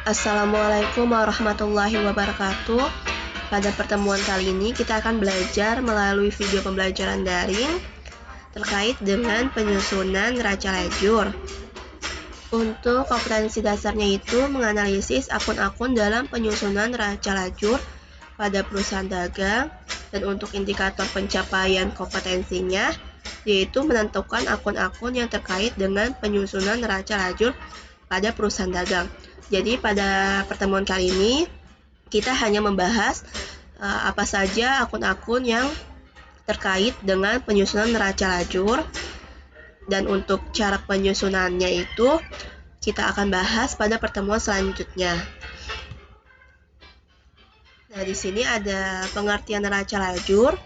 Assalamualaikum warahmatullahi wabarakatuh. Pada pertemuan kali ini kita akan belajar melalui video pembelajaran daring terkait dengan penyusunan neraca lajur. Untuk kompetensi dasarnya itu menganalisis akun-akun dalam penyusunan neraca lajur pada perusahaan dagang, dan untuk indikator pencapaian kompetensinya yaitu menentukan akun-akun yang terkait dengan penyusunan neraca lajur pada perusahaan dagang. Jadi pada pertemuan kali ini kita hanya membahas apa saja akun-akun yang terkait dengan penyusunan neraca lajur, dan untuk cara penyusunannya itu kita akan bahas pada pertemuan selanjutnya. Nah, di sini ada pengertian neraca lajur.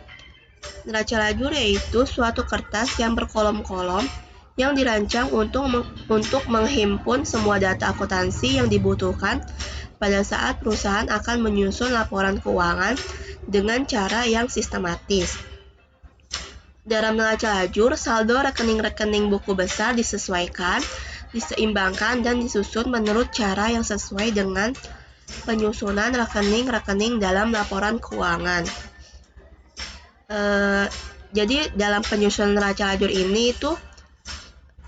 Neraca lajur yaitu suatu kertas yang berkolom-kolom yang dirancang untuk menghimpun semua data akuntansi yang dibutuhkan pada saat perusahaan akan menyusun laporan keuangan dengan cara yang sistematis. Dalam neraca lajur, saldo rekening-rekening buku besar disesuaikan, diseimbangkan, dan disusun menurut cara yang sesuai dengan penyusunan rekening-rekening dalam laporan keuangan. Jadi dalam penyusunan neraca lajur ini itu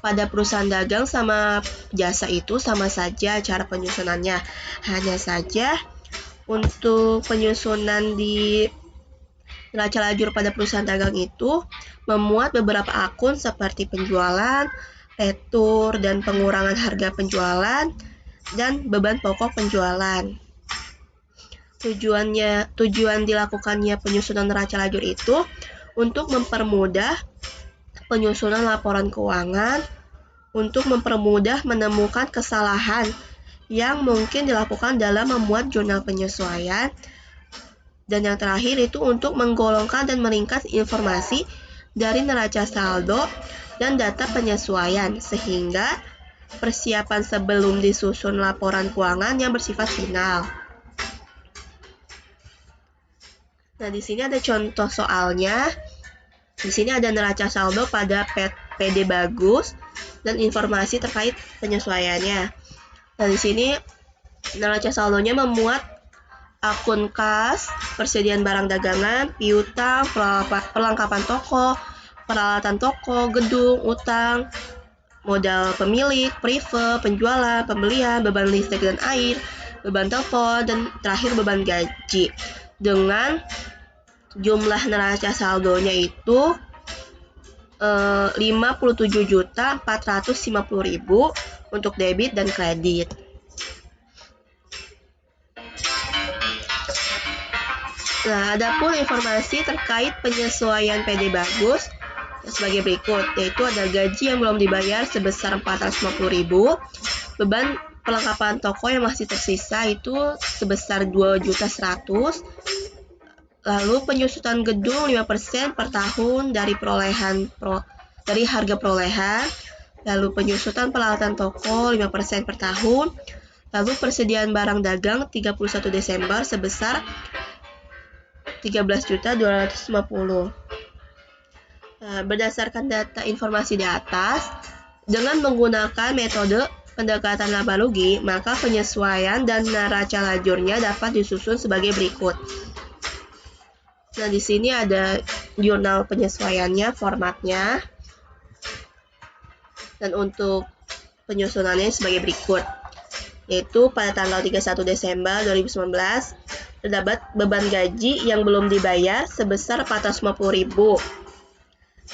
pada perusahaan dagang sama jasa itu sama saja cara penyusunannya. Hanya saja untuk penyusunan di neraca lajur pada perusahaan dagang itu memuat beberapa akun seperti penjualan, retur, dan pengurangan harga penjualan, dan beban pokok penjualan. Tujuan dilakukannya penyusunan neraca lajur itu untuk mempermudah penyusunan laporan keuangan, untuk mempermudah menemukan kesalahan yang mungkin dilakukan dalam memuat jurnal penyesuaian, dan yang terakhir itu untuk menggolongkan dan meringkas informasi dari neraca saldo dan data penyesuaian sehingga persiapan sebelum disusun laporan keuangan yang bersifat final. Nah, di sini ada contoh soalnya. Di sini ada neraca saldo pada PD bagus dan informasi terkait penyesuaiannya. Nah, di sini neraca saldonya memuat akun kas, persediaan barang dagangan, piutang, perlengkapan toko, peralatan toko, gedung, utang, modal pemilik, prive, penjualan, pembelian, beban listrik dan air, beban telepon, dan terakhir beban gaji. Dengan jumlah neraca saldonya itu 57.450.000 untuk debit dan kredit. Nah, adapun informasi terkait penyesuaian PD bagus sebagai berikut, yaitu ada gaji yang belum dibayar sebesar 450.000, beban perlengkapan toko yang masih tersisa itu sebesar 2.100.000, lalu penyusutan gedung 5% per tahun dari harga perolehan, lalu penyusutan peralatan toko 5% per tahun, lalu persediaan barang dagang 31 Desember sebesar 13.250.000. Berdasarkan data informasi di atas, dengan menggunakan metode pendekatan laba rugi, maka penyesuaian dan neraca lajurnya dapat disusun sebagai berikut. Nah, di sini ada jurnal penyesuaiannya, formatnya, dan untuk penyusunannya sebagai berikut, yaitu pada tanggal 31 Desember 2019 terdapat beban gaji yang belum dibayar sebesar 450.000.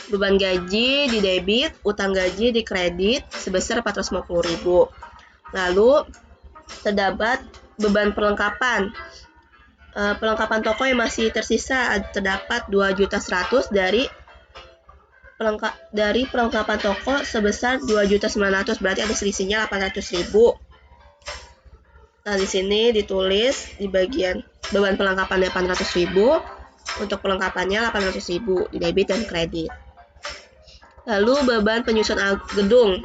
Beban gaji di debit, utang gaji di kredit sebesar 450.000. Lalu terdapat beban perlengkapan. Perlengkapan toko yang masih tersisa terdapat 2.100.000 dari perlengkapan toko sebesar 2.900.000, berarti ada selisihnya 800.000. Nah, di sini ditulis di bagian beban perlengkapan 800.000, untuk perlengkapannya 800.000 di debit dan kredit. Lalu beban penyusunan gedung.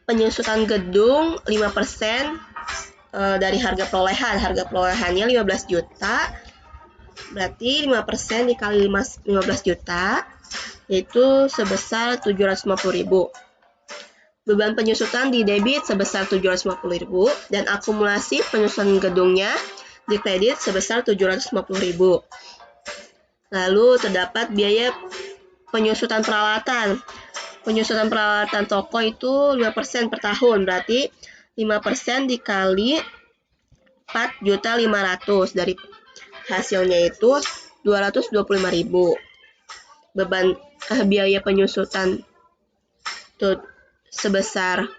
Penyusutan gedung 5% dari harga perolehan. Harga perolehannya 15 juta. Berarti 5% dikali 15 juta yaitu sebesar 750.000. Beban penyusutan di debit sebesar 750.000 dan akumulasi penyusutan gedungnya di kredit sebesar 750.000. Lalu terdapat biaya penyusutan peralatan. Penyusutan peralatan toko itu 5% per tahun, berarti 5% dikali 4.500.000, dari hasilnya itu 225.000. Beban biaya penyusutan itu sebesar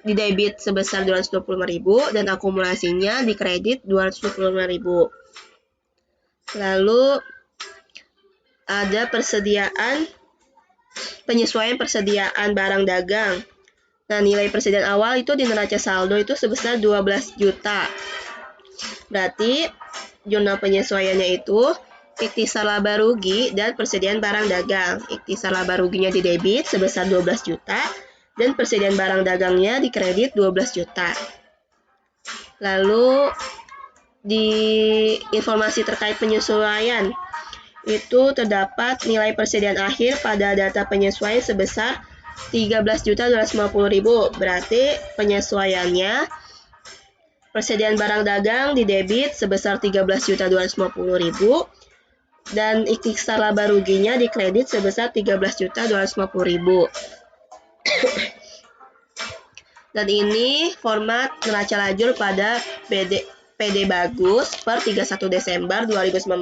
di debit sebesar 225.000 dan akumulasinya di kredit 225.000. Lalu ada penyesuaian persediaan barang dagang. Nah, nilai persediaan awal itu di neraca saldo itu sebesar 12 juta. Berarti jurnal penyesuaiannya itu ikhtisar laba rugi dan persediaan barang dagang. Ikhtisar laba ruginya di debit sebesar 12 juta dan persediaan barang dagangnya di kredit 12 juta. Lalu di informasi terkait penyesuaian itu terdapat nilai persediaan akhir pada data penyesuaian sebesar 13.250.000. Berarti penyesuaiannya persediaan barang dagang di debit sebesar 13.250.000 dan ikhtisar laba ruginya di kredit sebesar 13.250.000. Dan ini format neraca lajur pada PD Bagus per 31 Desember 2019.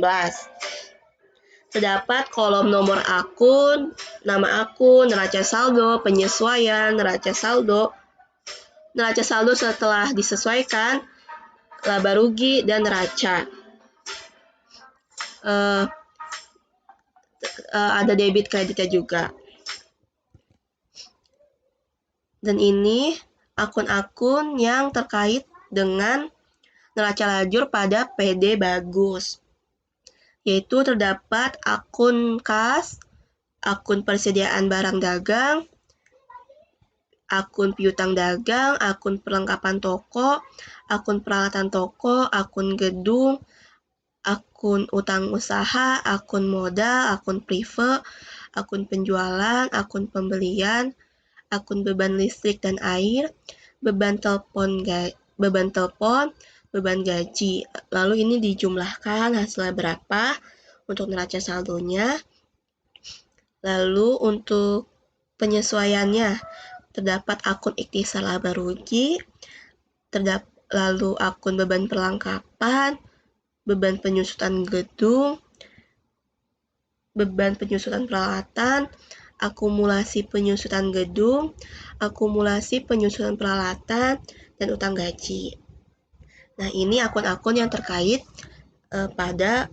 Terdapat kolom nomor akun, nama akun, neraca saldo, penyesuaian, neraca saldo setelah disesuaikan, laba rugi, dan neraca. Ada debit kreditnya juga. Dan ini akun-akun yang terkait dengan neraca lajur pada PD Bagus, yaitu terdapat akun kas, akun persediaan barang dagang, akun piutang dagang, akun perlengkapan toko, akun peralatan toko, akun gedung, akun utang usaha, akun modal, akun prive, akun penjualan, akun pembelian, akun beban listrik dan air, beban telepon, beban gaji. Lalu ini dijumlahkan hasilnya berapa untuk neraca saldonya. Lalu untuk penyesuaiannya terdapat akun ikhtisar laba rugi, lalu akun beban perlengkapan, beban penyusutan gedung, beban penyusutan peralatan, akumulasi penyusutan gedung, akumulasi penyusutan peralatan, dan utang gaji. Nah, ini akun-akun yang terkait pada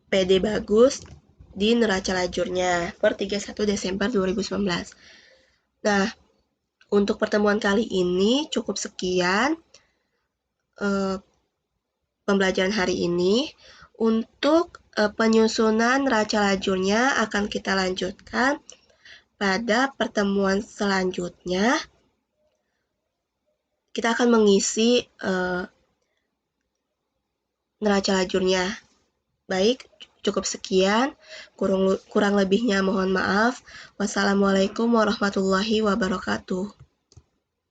PD Bagus di neraca lajurnya per 31 Desember 2019. Nah, untuk pertemuan kali ini cukup sekian pembelajaran hari ini. Untuk penyusunan neraca lajurnya akan kita lanjutkan pada pertemuan selanjutnya. Kita akan mengisi neraca lajurnya. Baik, cukup sekian. Kurang lebihnya mohon maaf. Wassalamualaikum warahmatullahi wabarakatuh.